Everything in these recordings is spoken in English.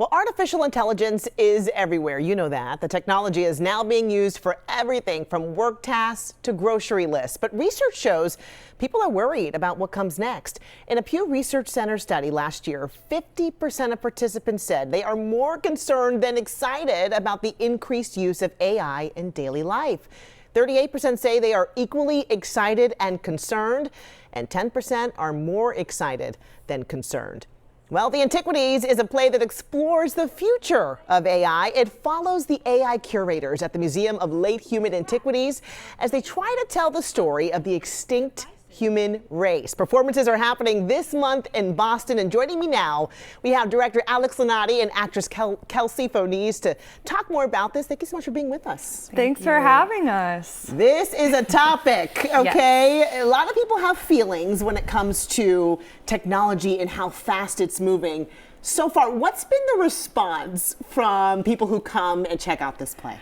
Well, artificial intelligence is everywhere. You know that. The technology is now being used for everything from work tasks to grocery lists. But research shows people are worried about what comes next. In a Pew Research Center study last year, 50% of participants said they are more concerned than excited about the increased use of AI in daily life. 38% say they are equally excited and concerned, and 10% are more excited than concerned. Well, The Antiquities is a play that explores the future of AI. It follows the AI curators at the Museum of Late Human Antiquities as they try to tell the story of the extinct human race. Performances are happening this month in Boston, and joining me now, we have director Alex Lonati and actress Kelsey Fonise to talk more about this. Thank you so much for being with us. Thanks for having us. This is a topic, okay? Yes. A lot of people have feelings when it comes to technology and how fast it's moving. So far, what's been the response from people who come and check out this play?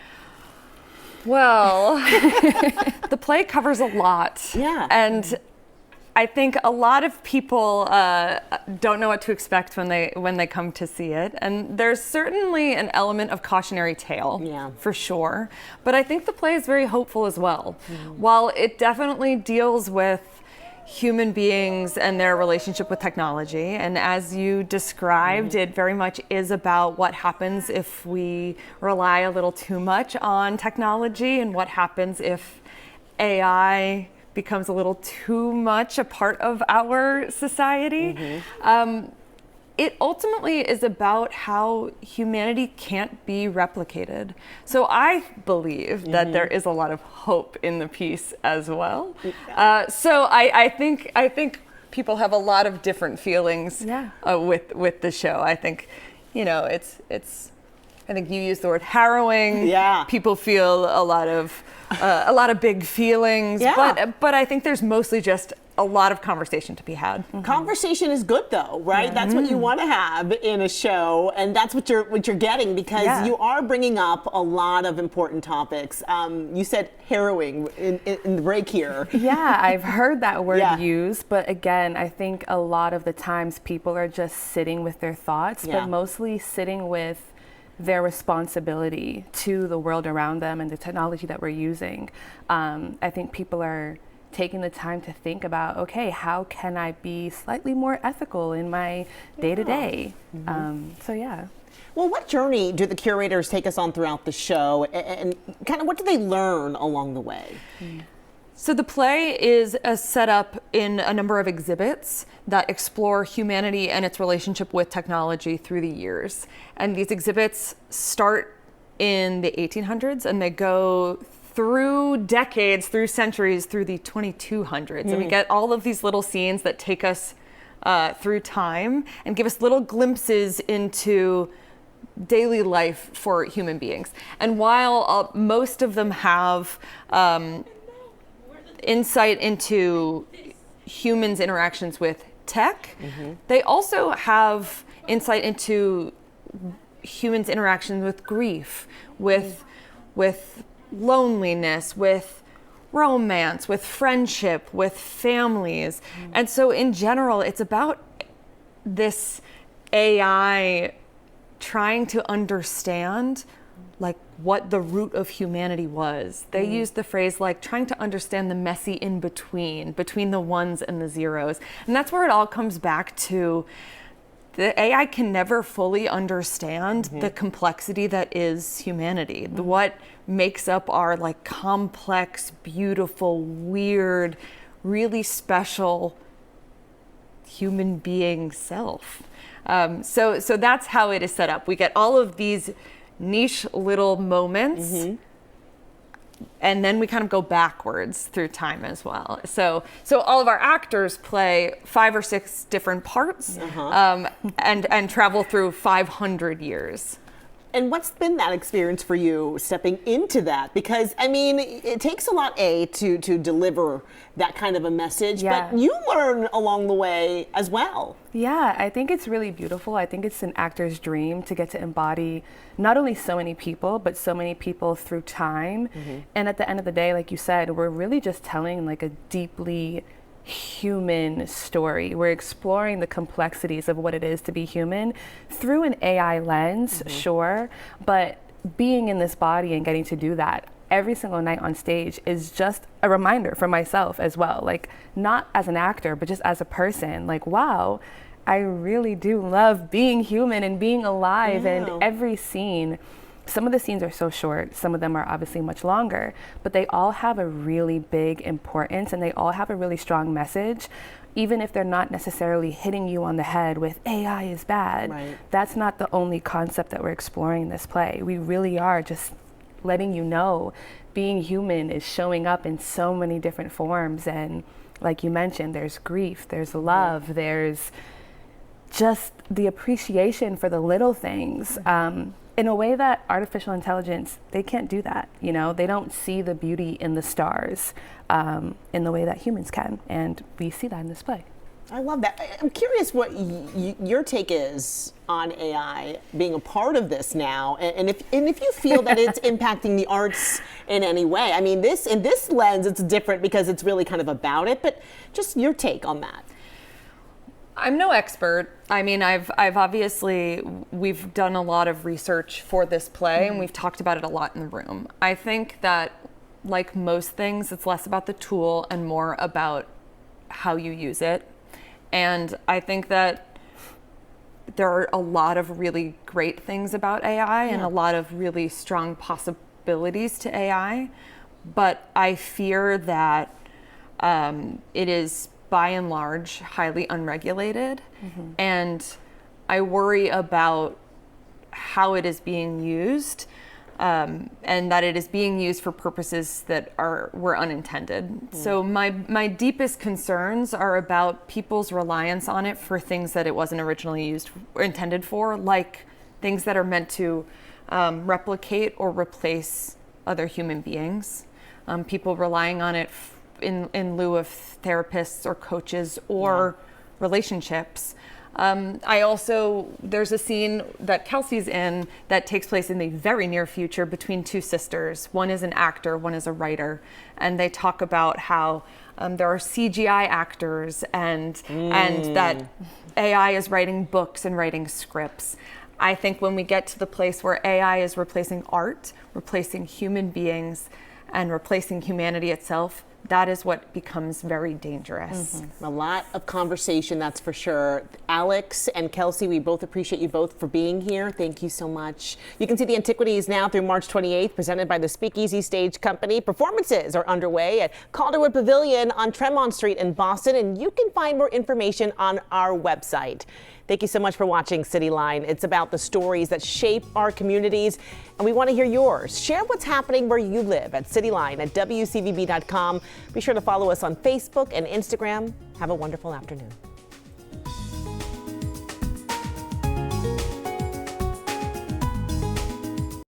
Well, the play covers a lot. Yeah. And I think a lot of people don't know what to expect when they come to see it. And there's certainly an element of cautionary tale, for sure. But I think the play is very hopeful as well. While it definitely deals with human beings and their relationship with technology. And as you described, it very much is about what happens if we rely a little too much on technology and what happens if AI becomes a little too much a part of our society. It ultimately is about how humanity can't be replicated. So I believe that there is a lot of hope in the piece as well. So I think people have a lot of different feelings with the show. I think, you know, I think you used the word harrowing. Yeah. People feel a lot of big feelings. Yeah. But I think there's mostly just a lot of conversation to be had. Conversation is good though, right? That's what you want to have in a show, and that's what you're getting, because you are bringing up a lot of important topics. You said harrowing in the break here. Yeah, I've heard that word used, but again, I think a lot of the times people are just sitting with their thoughts, but mostly sitting with their responsibility to the world around them and the technology that we're using. I think people are taking the time to think about, okay, how can I be slightly more ethical in my day-to-day? So yeah. Well, what journey do the curators take us on throughout the show, and kind of what do they learn along the way? So the play is set up in a number of exhibits that explore humanity and its relationship with technology through the years. And these exhibits start in the 1800s and they go through decades, through centuries, through the 2200s. And we get all of these little scenes that take us through time and give us little glimpses into daily life for human beings. And while most of them have insight into humans' interactions with tech, they also have insight into humans' interactions with grief, with loneliness, with romance, with friendship, with families. And so in general, it's about this AI trying to understand like what the root of humanity was. They use the phrase like trying to understand the messy in between the ones and the zeros. And that's where it all comes back to. The AI can never fully understand the complexity that is humanity. What makes up our like complex, beautiful, weird, really special human being self. So that's how it is set up. We get all of these niche little moments, and then we kind of go backwards through time as well. So all of our actors play 5 or 6 different parts, and travel through 500 years. And what's been that experience for you stepping into that? Because, I mean, it takes a lot, to deliver that kind of a message, but you learn along the way as well. Yeah, I think it's really beautiful. I think it's an actor's dream to get to embody not only so many people, but so many people through time. And at the end of the day, like you said, we're really just telling like a deeply human story. We're exploring the complexities of what it is to be human through an AI lens, sure, but being in this body and getting to do that every single night on stage is just a reminder for myself as well. Like, not as an actor, but just as a person, like, wow, I really do love being human and being alive. Yeah. And every scene, some of the scenes are so short, some of them are obviously much longer, but they all have a really big importance and they all have a really strong message. Even if they're not necessarily hitting you on the head with AI is bad, Right. That's not the only concept that we're exploring in this play. We really are just letting you know being human is showing up in so many different forms. And like you mentioned, there's grief, there's love, there's just the appreciation for the little things. In a way that artificial intelligence, they can't do that. You know, they don't see the beauty in the stars in the way that humans can. And we see that in this play. I love that. I'm curious what your take is on AI being a part of this now, and if you feel that it's impacting the arts in any way. I mean, in this lens, it's different because it's really kind of about it, but just your take on that. I'm no expert. I mean, we've done a lot of research for this play and we've talked about it a lot in the room. I think that, like most things, it's less about the tool and more about how you use it. And I think that there are a lot of really great things about AI and a lot of really strong possibilities to AI, but I fear that it is by and large highly unregulated, and I worry about how it is being used, and that it is being used for purposes that were unintended. So my deepest concerns are about people's reliance on it for things that it wasn't originally intended for, like things that are meant to replicate or replace other human beings. People relying on it in lieu of therapists or coaches or relationships. There's a scene that Kelsey's in that takes place in the very near future between two sisters. One is an actor, one is a writer, and they talk about how there are CGI actors and that AI is writing books and writing scripts. I think when we get to the place where AI is replacing art, replacing human beings, and replacing humanity itself, that is what becomes very dangerous. A lot of conversation, that's for sure. Alex and Kelsey, we both appreciate you both for being here. Thank you so much. You can see the Antiquities now through March 28th, presented by the Speakeasy Stage Company. Performances are underway at Calderwood Pavilion on Tremont Street in Boston, and you can find more information on our website. Thank you so much for watching CityLine. It's about the stories that shape our communities, and we want to hear yours. Share what's happening where you live at CityLine at WCVB.com. Be sure to follow us on Facebook and Instagram. Have a wonderful afternoon.